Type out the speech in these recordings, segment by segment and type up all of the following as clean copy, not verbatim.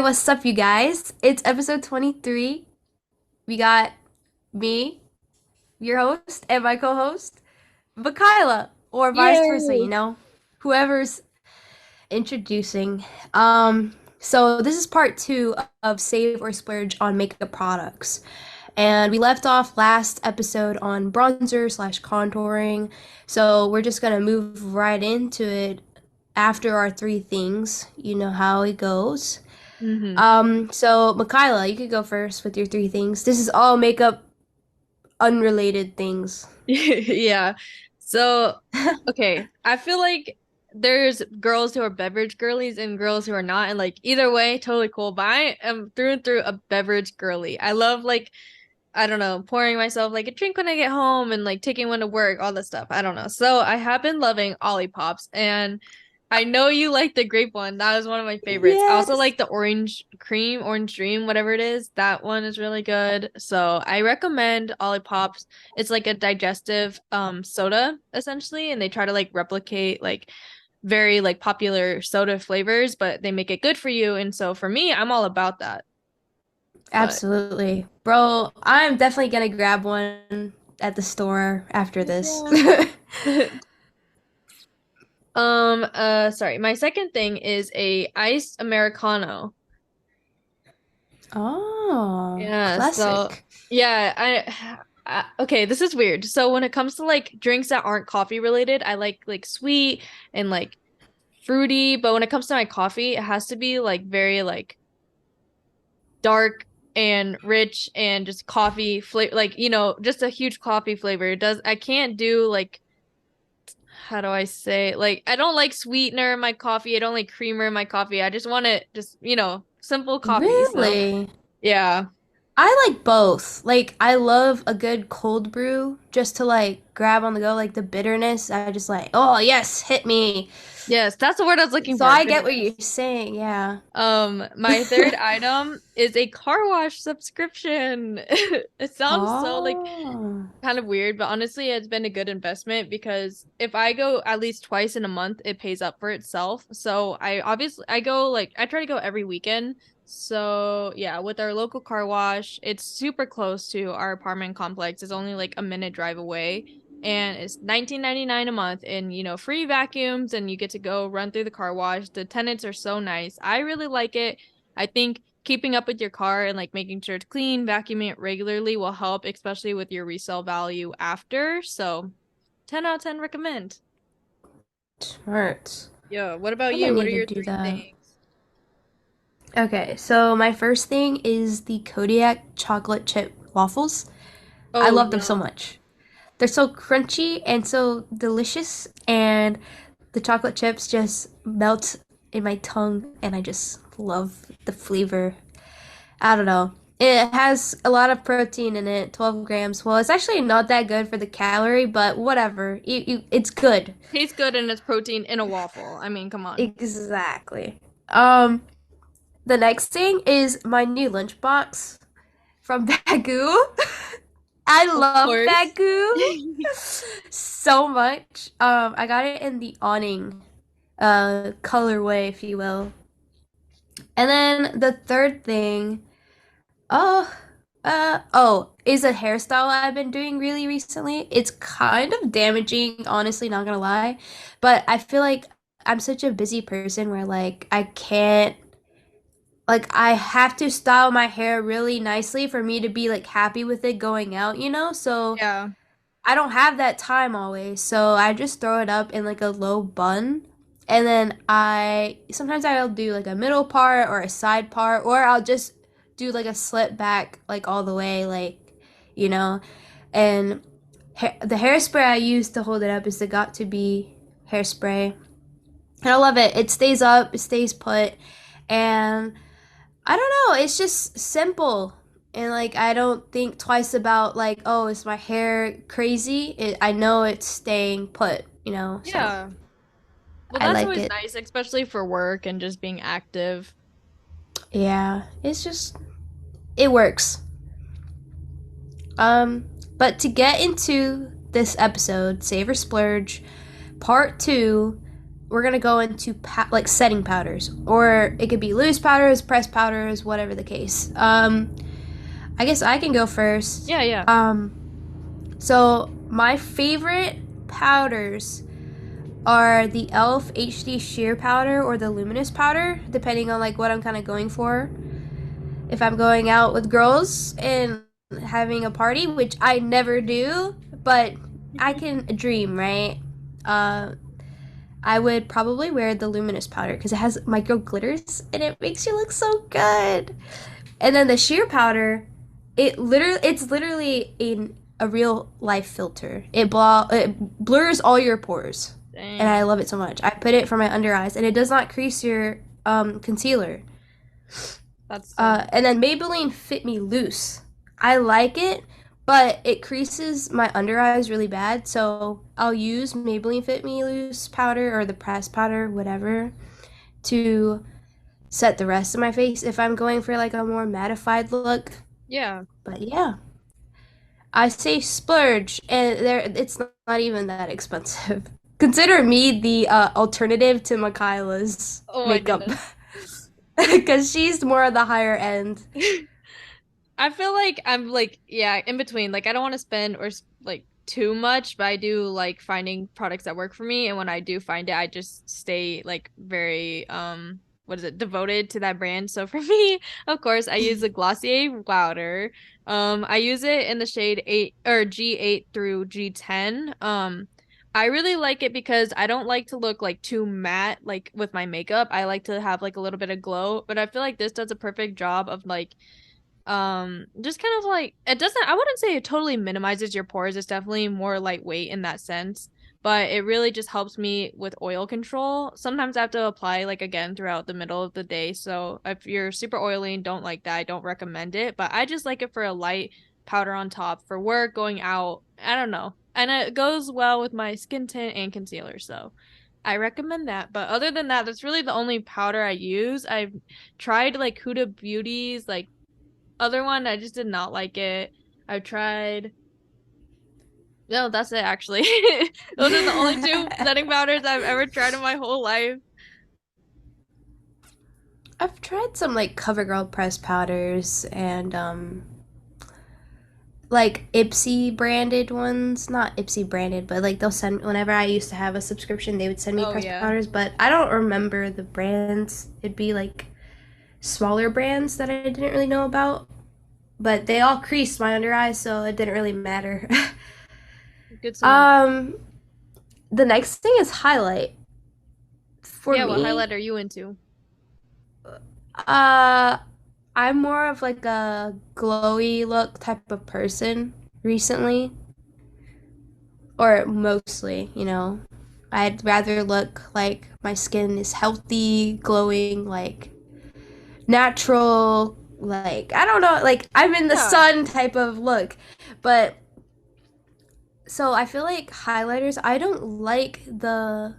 what's up, you guys? It's episode 23. We got me, your host, and my co-host, Mikyla, or vice versa, Yay! whoever's introducing. So this is part two of Save or Splurge on makeup products. And we left off last episode on bronzer slash contouring. So we're just gonna move right into it after our three things. You know how it goes. hmm So Mikyla, you could go first with your three things. This is all makeup unrelated things. Yeah. So, okay, I feel like there's girls who are beverage girlies and girls who are not, and like either way, totally cool. But I am through and through a beverage girly. I love like I don't know, pouring myself like a drink when I get home and like taking one to work, all that stuff. I don't know. So I have been loving Olipop's and I know you like the grape one. That was one of my favorites. I also Yes. like the orange cream, orange dream, whatever it is. That one is really good. So I recommend Olipop's. It's like a digestive soda essentially, and they try to like replicate like very like popular soda flavors, but they make it good for you. And so for me, I'm all about that. But Absolutely. Bro, I'm definitely gonna grab one at the store after this. yeah. Sorry. My second thing is a iced Americano. Oh, Yeah, so classic. yeah, okay, this is weird. So when it comes to like drinks that aren't coffee related, I like sweet and like fruity, but when it comes to my coffee, it has to be like very like dark and rich and just coffee flavor like, just a huge coffee flavor. It does I can't do like how do I say? Like, I don't like sweetener in my coffee. I don't like creamer in my coffee. I just want it just, simple coffee. So, Really? yeah. I like both. Like, I love a good cold brew just to like grab on the go, like the bitterness. I just like, oh yes, hit me. Yes, that's the word I was looking So for. I get what you're Bitterness. saying, yeah. My third item is a car wash subscription. It sounds so like Oh, kind of weird, but honestly, it's been a good investment because if I go at least twice in a month, it pays up for itself. So I go like I try to go every weekend. So yeah, with our local car wash, it's super close to our apartment complex. It's only like a minute drive away. And it's 19.99 a month and free vacuums and you get to go run through the car wash. The tenants are so nice. I really like it. I think keeping up with your car and like making sure it's clean, vacuuming it regularly will help, especially with your resale value after. So 10 out of 10 recommend. smart. Yeah, what about I'm gonna you? What are need to your do three that. things? Okay, so my first thing is the Kodiak chocolate chip waffles. I Oh, love them so yum. much. They're so crunchy and so delicious, and the chocolate chips just melt in my tongue, and I just love the flavor. I don't know. It has a lot of protein in it, 12 grams. Well, it's actually not that good for the calorie, but whatever. It's good. Tastes good and it's protein in a waffle. I mean, come on. Exactly. Um, the next thing is my new lunchbox from Bagoo. I Of love course. Bagoo so much. I got it in the awning colorway, if you will. And then the third thing, oh, is a hairstyle I've been doing really recently. It's kind of damaging, honestly, not gonna lie. But I feel like I'm such a busy person where like I can't like I have to style my hair really nicely for me to be like happy with it going out, you know? So Yeah. I don't have that time always. So I just throw it up in like a low bun. And then I sometimes I'll do like a middle part or a side part, or I'll just do like a slit back like all the way, like, you know. And the hairspray I use to hold it up is the Got To Be hairspray. And I love it. It stays up, it stays put, and I don't know. It's just simple. And like I don't think twice about like, oh, is my hair crazy? I know it's staying put, so Yeah. Well, I that's like always it. nice, especially for work and just being active. Yeah, it's just it works. Um, but to get into this episode, Save or Splurge, part two, we're gonna go into like setting powders, or it could be loose powders, pressed powders, whatever the case. I guess I can go first. Yeah, yeah. So my favorite powders are the e.l.f. HD sheer powder or the luminous powder, depending on like what I'm kind of going for. If I'm going out with girls and having a party, which I never do, but I can dream, right? Uh, I would probably wear the luminous powder because it has micro glitters and it makes you look so good. And then the sheer powder, it's literally a real life filter. It blurs all your pores, and I Dang. love it so much. I put it for my under eyes, and it does not crease your concealer. That's so nice. And then Maybelline Fit Me Loose. I like it, but it creases my under eyes really bad. So I'll use Maybelline Fit Me Loose powder or the pressed powder, whatever, to set the rest of my face if I'm going for like a more mattified look. Yeah. But yeah, I say splurge, and there it's not even that expensive. Consider me the alternative to Mikyla's Oh my makeup, goodness. because she's more of the higher end. I feel like I'm like, yeah, in between. Like I don't want to spend like too much, but I do like finding products that work for me. And when I do find it, I just stay like very what is it, devoted to that brand. So for me, of course, I use the Glossier powder. I use it in the shade 8 or G8 through G10. I really like it because I don't like to look like too matte like with my makeup. I like to have like a little bit of glow, but I feel like this does a perfect job of like just kind of like it doesn't, I wouldn't say it totally minimizes your pores. It's definitely more lightweight in that sense, but it really just helps me with oil control. Sometimes I have to apply like again throughout the middle of the day. So if you're super oily and don't like that, I don't recommend it, but I just like it for a light powder on top for work, going out. I don't know. And it goes well with my skin tint and concealer, so I recommend that. But other than that, that's really the only powder I use. I've tried like Huda Beauty's like other one, I just did not like it. I've tried. No, that's it actually. Those are the only two setting powders I've ever tried in my whole life. I've tried some like CoverGirl pressed powders and like Ipsy branded ones. Not Ipsy branded, but like they'll send whenever I used to have a subscription, they would send me Oh pressed yeah. powders, but I don't remember the brands. It'd be like smaller brands that I didn't really know about, but they all creased my under eyes, so it didn't really matter. Good to know. um the next thing is highlight. For Yeah, what me, highlight are you into? uh I'm more of like a glowy look type of person recently, or mostly, you know. I'd rather look like my skin is healthy, glowing, like natural, like I don't know, like I'm in the Yeah, sun type of look. But so I feel like highlighters, I don't like the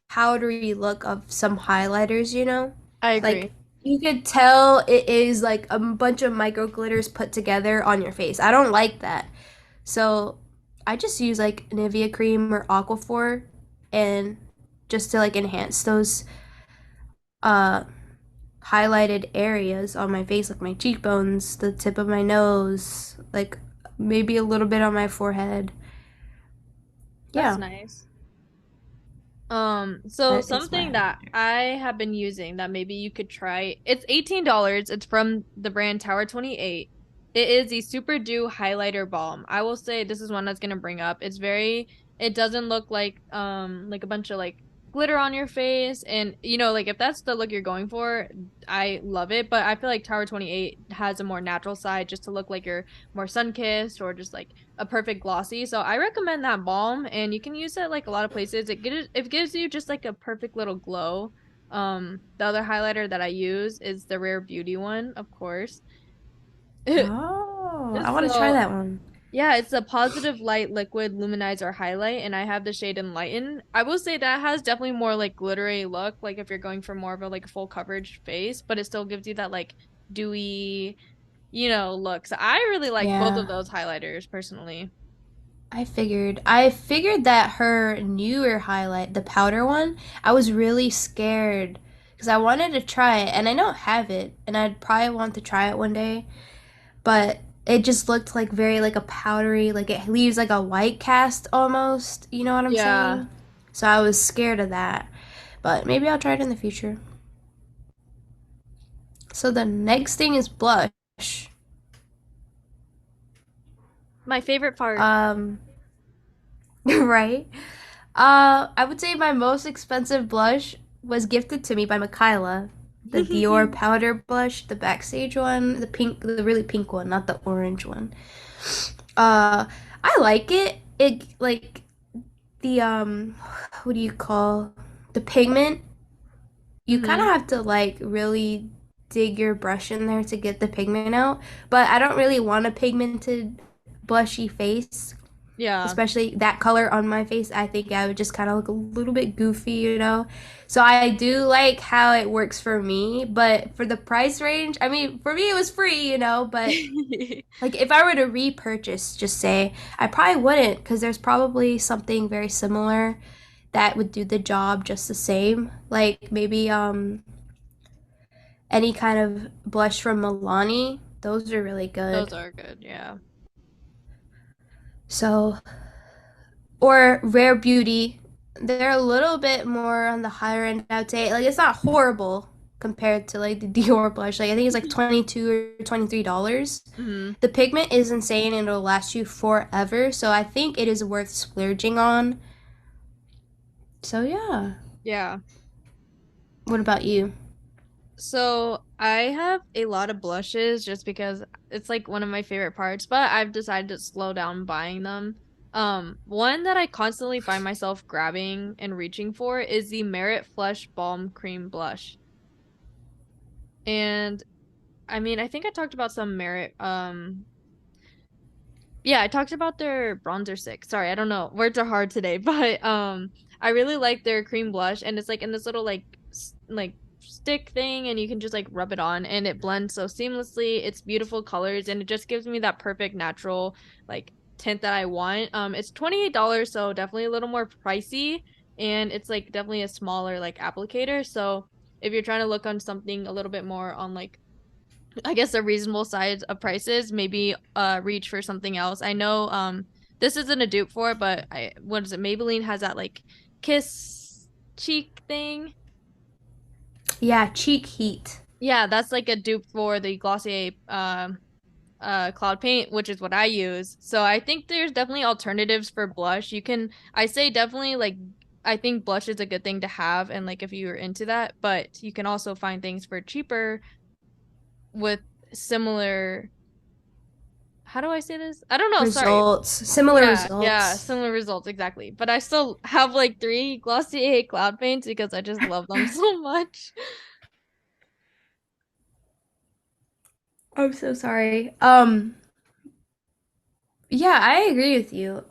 powdery look of some highlighters, you know? I Like agree. you could tell it is like a bunch of micro glitters put together on your face. I don't like that. So I just use like Nivea cream or Aquaphor and just to like enhance those uh highlighted areas on my face, like my cheekbones, the tip of my nose, like maybe a little bit on my forehead. That's Yeah, nice. So that is my something that highlighter. I have been using that maybe you could try. It's $18. It's from the brand Tower 28. It is the Super Dew Highlighter Balm. I will say this is one that's gonna bring up. It's very, it doesn't look like a bunch of like glitter on your face, and you know like if that's the look you're going for, I love it, but I feel like Tower 28 has a more natural side just to look like you're more sun-kissed or just like a perfect glossy. So I recommend that balm, and you can use it like a lot of places. It gives you just like a perfect little glow. The other highlighter that I use is the Rare Beauty one, of course. Oh, I want to try So that one. yeah, it's a positive light liquid luminizer highlight, and I have the shade Enlighten. I will say that has definitely more like glittery look, like if you're going for more of a like full coverage face, but it still gives you that like dewy, look. So I really like both Yeah. of those highlighters personally. I figured that her newer highlight, the powder one, I was really scared because I wanted to try it and I don't have it and I'd probably want to try it one day, but it just looked like very like a powdery, like it leaves like a white cast almost, you know what I'm Yeah. saying? So I was scared of that. But maybe I'll try it in the future. So the next thing is blush. My favorite part. Um, right? I would say my most expensive blush was gifted to me by Mikyla. The Dior powder blush, the backstage one, the pink, the really pink one, not the orange one. Uh, I like it. It like the what do you call the pigment? You kind of Hmm. have to like really dig your brush in there to get the pigment out. But I don't really want a pigmented blushy face, Yeah. especially that color on my face. I think I would just kind of look a little bit goofy, you know. So I do like how it works for me, but for the price range, I mean, for me it was free, you know, but like if I were to repurchase, just say, I probably wouldn't because there's probably something very similar that would do the job just the same. Like maybe any kind of blush from Milani, those are really Those good. are good, yeah. So or Rare Beauty. They're a little bit more on the higher end, I would say. Like it's not horrible compared to like the Dior blush. Like I think it's like 22 or $23. Hmm. The pigment is insane and it'll last you forever. So I think it is worth splurging on. So yeah. Yeah. What about you? So I have a lot of blushes just because it's like one of my favorite parts, but I've decided to slow down buying them. One that I constantly find myself grabbing and reaching for is the Merit Flush Balm Cream Blush. And I mean, I think I talked about some Merit yeah, I talked about their bronzer stick. Sorry, I don't know. Words are hard today, but I really like their cream blush and it's like in this little like stick thing and you can just like rub it on and it blends so seamlessly. It's beautiful colors and it just gives me that perfect natural like tint that I want. It's $28, so definitely a little more pricey and it's like definitely a smaller like applicator. So if you're trying to look on something a little bit more on like I guess a reasonable size of prices, maybe reach for something else. I know this isn't a dupe for it, but I what is it? Maybelline has that like kiss cheek thing. Yeah, cheek heat. Yeah, that's like a dupe for the Glossier cloud paint, which is what I use. So I think there's definitely alternatives for blush. You can I say definitely like I think blush is a good thing to have and like if you're into that, but you can also find things for cheaper with similar how do I say this? I don't know, sorry. Results. Similar Yeah, yeah, results. similar results exactly. But I still have like three Glossier cloud paints because I just love them so much. I'm so sorry. Yeah, I agree with you.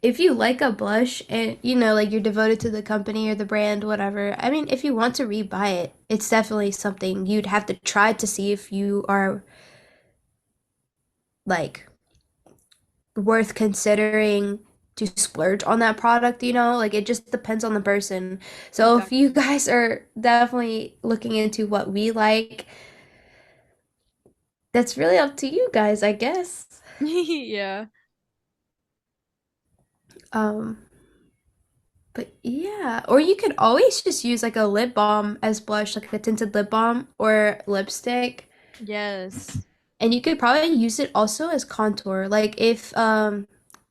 If you like a blush and you know, like you're devoted to the company or the brand, whatever, I mean, if you want to rebuy it, it's definitely something you'd have to try to see if you are like worth considering to splurge on that product, you know? Like it just depends on the person. So if you Exactly. guys are definitely looking into what we like, that's really up to you guys, I guess. Yeah. Um, but yeah, or you could always just use like a lip balm as blush, like a tinted lip balm or lipstick. Yes. And you could probably use it also as contour. Like if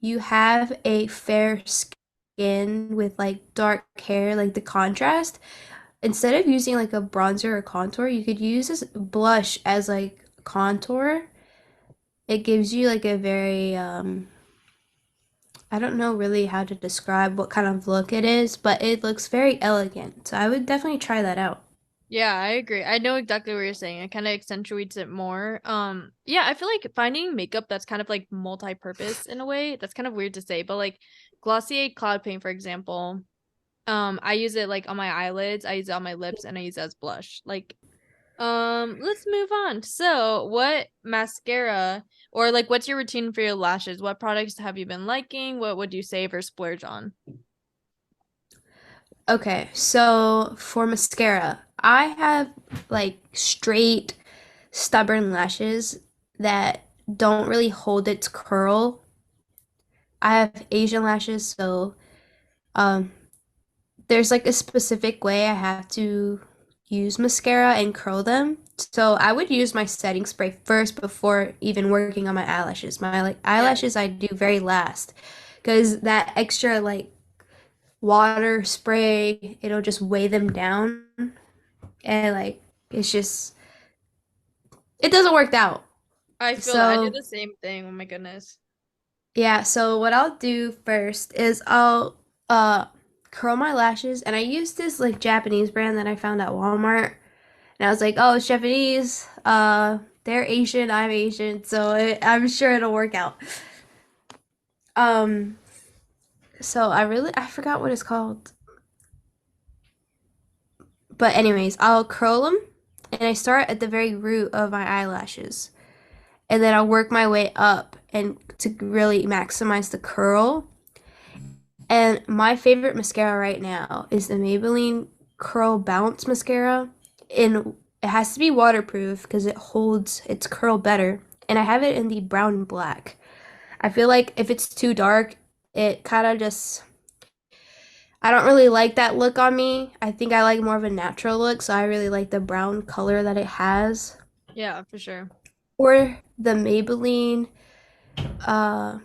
you have a fair skin with like dark hair, like the contrast, instead of using like a bronzer or contour, you could use this blush as like contour. It gives you like a very I don't know really how to describe what kind of look it is, but it looks very elegant. So I would definitely try that out. Yeah, I agree. I know exactly what you're saying. It kind of accentuates it more. Yeah, I feel like finding makeup that's kind of like multi-purpose in a way, that's kind of weird to say, but like Glossier Cloud Paint, for example, I use it like on my eyelids, I use it on my lips, and I use it as blush. Like Let's move on. So, what mascara or like what's your routine for your lashes? What products have you been liking? What would you save or splurge on? Okay, so for mascara, I have like straight, stubborn lashes that don't really hold its curl. I have Asian lashes, so um, there's like a specific way I have to use mascara and curl them. So I would use my setting spray first before even working on my eyelashes. My like Yeah. eyelashes I do very last because that extra like water spray, it'll just weigh them down and like it's just it doesn't work out. I feel that I do So the same thing. Oh my goodness. yeah, so what I'll do first is I'll uh curl my lashes and I use this like Japanese brand that I found at Walmart. And I was like, "Oh, it's Japanese. They're Asian, I'm Asian, so I'm sure it'll work out." Um so I forgot what it's called. But anyways, I'll curl them and I start at the very root of my eyelashes. And then I'll work my way up and to really maximize the curl. And my favorite mascara right now is the Maybelline Curl Bounce mascara. And it has to be waterproof because it holds its curl better. And I have it in the brown and black. I feel like if it's too dark, it kind of just I don't really like that look on me. I think I like more of a natural look, so I really like the brown color that it has. Yeah, for sure. Or the Maybelline uh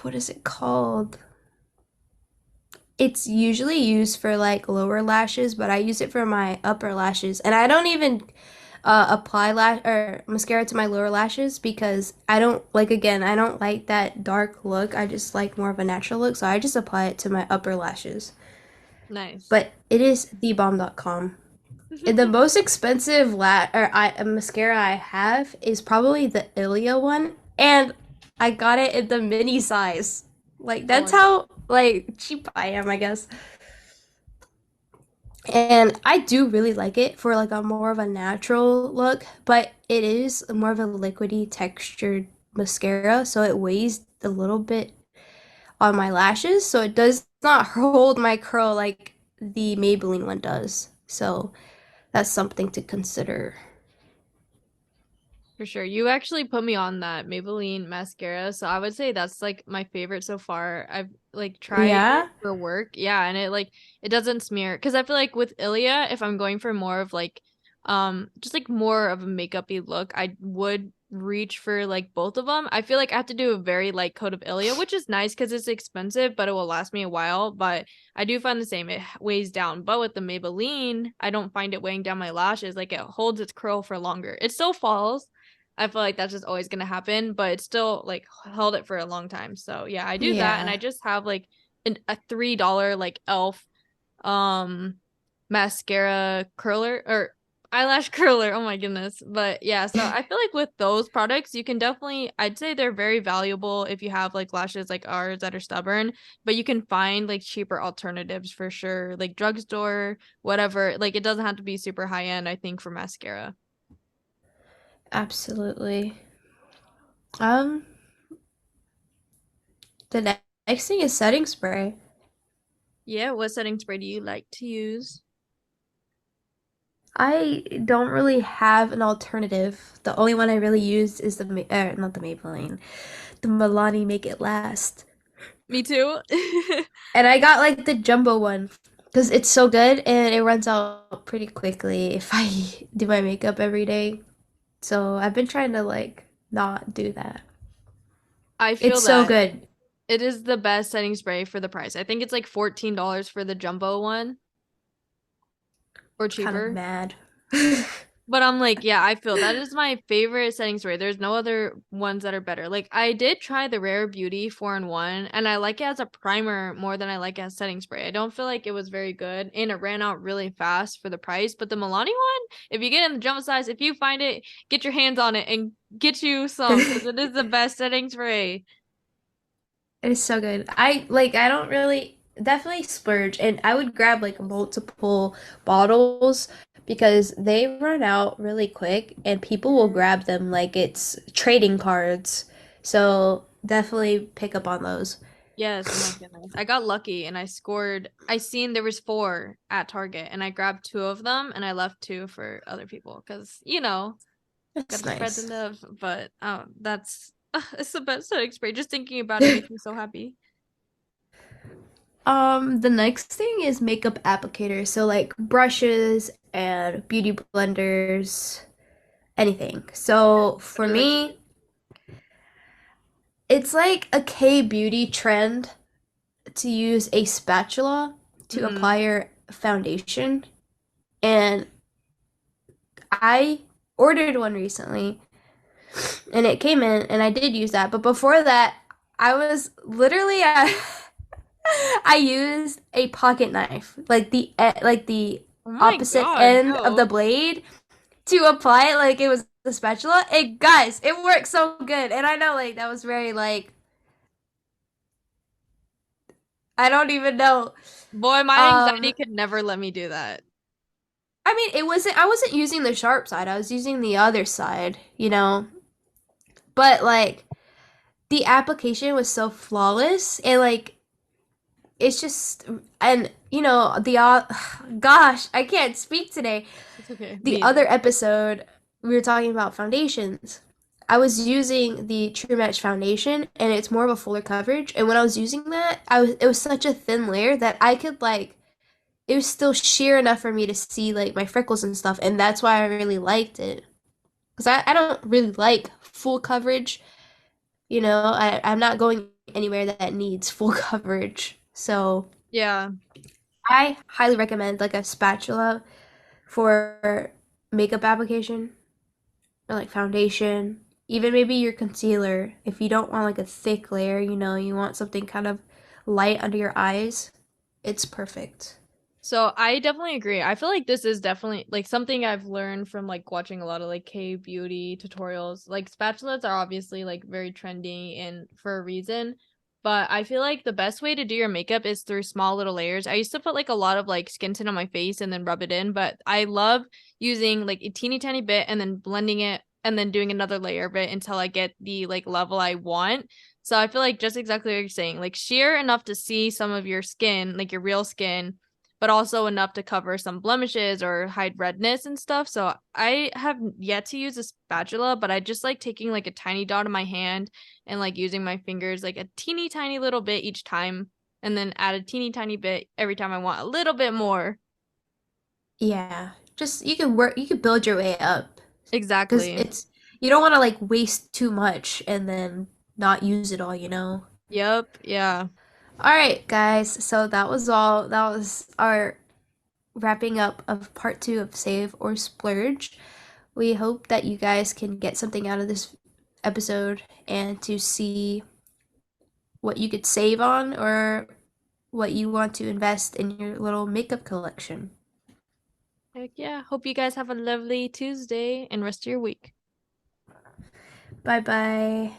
what is it called? It's usually used for like lower lashes, but I use it for my upper lashes. And I don't even apply lash or mascara to my lower lashes because I don't like again, I don't like that dark look. I just like more of a natural look, so I just apply it to my upper lashes. Nice. But it is thebomb.com. And the most expensive mascara I have is probably the Ilia one, and I got it in the mini size. Like Oh that's my God. how like cheap I am, I guess. And I do really like it for like a more of a natural look, but it is more of a liquidy textured mascara, so it weighs a little bit on my lashes, so it does not hold my curl like the Maybelline one does. So that's something to consider. For sure. You actually put me on that Maybelline mascara, so I would say that's like my favorite so far. I've like tried it Yeah? for work. Yeah, and it doesn't smear because I feel like with Ilia, if I'm going for more of like just like more of a makeup-y look, I would reach for like both of them. I feel like I have to do a very light coat of Ilia, which is nice because it's expensive, but it will last me a while. But I do find the same. It weighs down. But with the Maybelline, I don't find it weighing down my lashes. Like it holds its curl for longer. It still falls. I feel like that's just always gonna happen, but it's still like held it for a long time. So yeah, I do that, and I Yeah. just have like a $3 like elf um mascara curler or eyelash curler. Oh my goodness. But yeah, so I feel like with those products, you can definitely I'd say they're very valuable if you have like lashes like ours that are stubborn, but you can find like cheaper alternatives for sure, like drugstore, whatever. Like it doesn't have to be super high end, I think, for mascara. Absolutely. Um, the next thing is setting spray. Yeah, what setting spray do you like to use? I don't really have an alternative. The only one I really use is not the Maybelline, the Milani Make It Last. Me too. And I got like the jumbo one because it's so good and it runs out pretty quickly if I do my makeup every day. So I've been trying to like not do that. I feel It's so that good. it is the best setting spray for the price. I think it's like $14 for the jumbo one or Kind of cheaper. mad. But I'm like, yeah, I feel that is my favorite setting spray. There's no other ones that are better. Like I did try the Rare Beauty 4-in-1 and I like it as a primer more than I like it as setting spray. I don't feel like it was very good and it ran out really fast for the price. But the Milani one, if you get in the jumbo size, if you find it, get your hands on it and get you some because it is the best setting spray. It is so good. I don't really definitely splurge and I would grab like multiple bottles because they run out really quick and people will Mm. grab them like it's trading cards. So definitely pick up on those. Yes, oh my goodness. I got lucky and I scored. I seen there was four at Target and I grabbed two of them and I left two for other people because, That's gotta spread the nice. love. But that's it's the best experience. Just thinking about it makes me so happy. The next thing is makeup applicators. So like brushes and beauty blenders, anything. So What for are those? me, it's like a K-beauty trend to use a spatula to Mm-hmm. apply your foundation. And I ordered one recently and it came in and I did use that. But before that, I was literally I used a pocket knife, like the Oh my opposite God, end of the no. blade to apply it like it was a spatula. And guys, it worked so good. And I know like that was very like I don't even know. Boy, my anxiety Um could never let me do that. I mean, I wasn't using the sharp side. I was using the other side, you know. But like the application was so flawless and like it's just and you know the gosh, I can't speak today. It's okay. The Me other either. episode we were talking about foundations. I was using the True Match foundation and it's more of a fuller coverage and when I was using that, I was it was such a thin layer that I could like it was still sheer enough for me to see like my freckles and stuff and that's why I really liked it. Because I don't really like full coverage. You know, I'm not going anywhere that needs full coverage. So Yeah. I highly recommend like a spatula for makeup application or like foundation. Even maybe your concealer. If you don't want like a thick layer, you know, you want something kind of light under your eyes, it's perfect. So I definitely agree. I feel like this is definitely like something I've learned from like watching a lot of like K beauty tutorials. Like spatulas are obviously like very trendy and for a reason, but I feel like the best way to do your makeup is through small little layers. I used to put like a lot of like skin tint on my face and then rub it in, but I love using like a teeny tiny bit and then blending it and then doing another layer of it until I get the like level I want. So I feel like just exactly what you're saying, like sheer enough to see some of your skin, like your real skin but also enough to cover some blemishes or hide redness and stuff. So I have yet to use a spatula, but I just like taking like a tiny dot in my hand and like using my fingers like a teeny tiny little bit each time and then add a teeny tiny bit every time I want a little bit more. Yeah. Just you can work, you can build your way up because Exactly. it's you don't want to like waste too much and then not use it all, you know. Yep. Yeah. All right, guys. So that was all. That was our wrapping up of part two of Save or Splurge. We hope that you guys can get something out of this episode and to see what you could save on or what you want to invest in your little makeup collection. Heck yeah. Hope you guys have a lovely Tuesday and rest of your week. Bye bye.